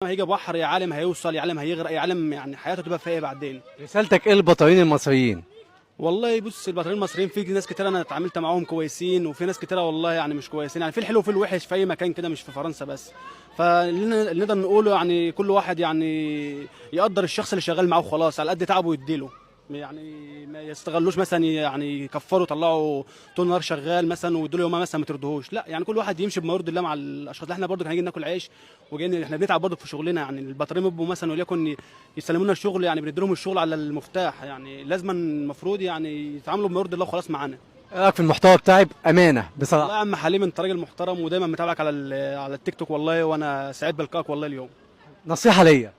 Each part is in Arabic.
هيجي بحر يا عالم هيوصل يا عالم هيغرق يا عالم، يعني حياته تبقى فيها ايه بعدين. رسالتك ايه للبطلين المصريين؟ والله بص، البطلين المصريين في ناس كتير انا اتعاملت معاهم كويسين، وفي ناس كتير والله يعني مش كويسين، يعني في الحلو وفي الوحش في اي مكان كده مش في فرنسا بس. فاللي نقدر نقوله يعني كل واحد يعني يقدر الشخص اللي شغال معاه وخلاص، على قد تعبه يديله، يعني ما يستغلوش مثلا، يعني يكفروا يطلعوا طول النهار شغال مثلا ويدوا له يومها مثلا ما تردهوش، لا يعني كل واحد يمشي بما يرضي الله مع الاشخاص اللي احنا برضه هنيجي ناكل عيش، وجايين احنا بنتعب برضه في شغلنا، يعني البطاريه بيبقوا مثلا وليكن يسلموا لنا الشغل، يعني بندي لهم الشغل على المفتاح، يعني لازم المفروض يعني يتعاملوا بما يرضي الله وخلاص معانا. ايه رايك في المحتوى بتاعي بامانه والله بصراحه؟ يا عم حليم انت راجل محترم ودايما متابعك على على التيك توك والله، وانا سعيد بلقائك والله اليوم. نصيحه ليا.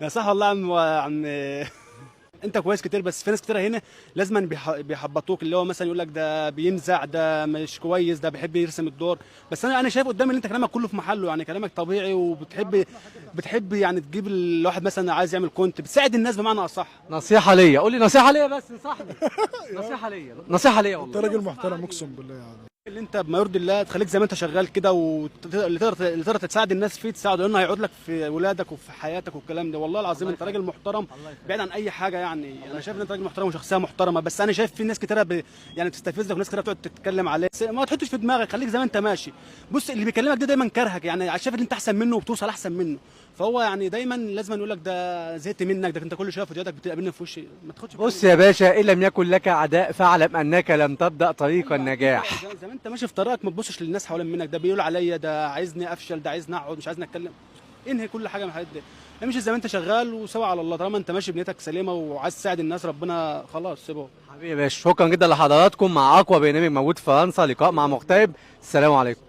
يا صح والله يا عم انت كويس كتير، بس في ناس كتير هنا لازما بيحبطوك، اللي هو مثلا يقول لك ده بينزع، ده مش كويس، ده بيحب يرسم الدور. بس انا شايف قدامي ان انت كلامك كله في محله، يعني كلامك طبيعي، بتحب يعني تجيب الواحد مثلا عايز يعمل كونت، بتساعد الناس بمعنى اصح. نصيحه ليا، قول لي نصيحه ليا بس انصحني. نصيحه ليا، نصيحه ليا انت والله. راجل محترم اقسم بالله يعني. اللي انت بما يرضي الله تخليك زي ما انت شغال كده، اللي تقدر تساعد الناس فيه تساعده، لانه هيعود لك في ولادك وفي حياتك والكلام ده. والله العظيم انت راجل محترم بعيد عن اي حاجه، يعني انا شايف ان انت راجل محترم وشخصيه محترمه، بس انا شايف في ناس كتيره يعني بتستفزك وناس كتيره بتقعد تتكلم عليك، ما تحطش في دماغك، خليك زي ما انت ماشي. بص اللي بيكلمك ده دايما كرهك، يعني شايف ان انت احسن منه وبتوصل احسن منه، فهو يعني دايما لازم يقول لك ده زهقت منك، ده انت كل شويه فيديوهاتك بتقابلني في وشي، ما تاخدش في بص يا باشا، ان لم يكن لك اعداء فاعلم انك لم تبدا طريق النجاح. زي ما انت ماشي في طريقك ما تبصش للناس حوالين منك، ده بيقول عليا، ده عايزني افشل، ده عايزني اقعد، مش عايزني اتكلم. انهي كل حاجه من الحاجات دي، امشي زي ما انت شغال وسوا على الله، طالما انت ماشي بنيتك سليمه وعايز تساعد الناس ربنا خلاص سيبه. حبيبي يا باشا، شكرا جدا لحضراتكم، مع اقوى برنامج موجود في فرنسا، لقاء مع مغترب. السلام عليكم.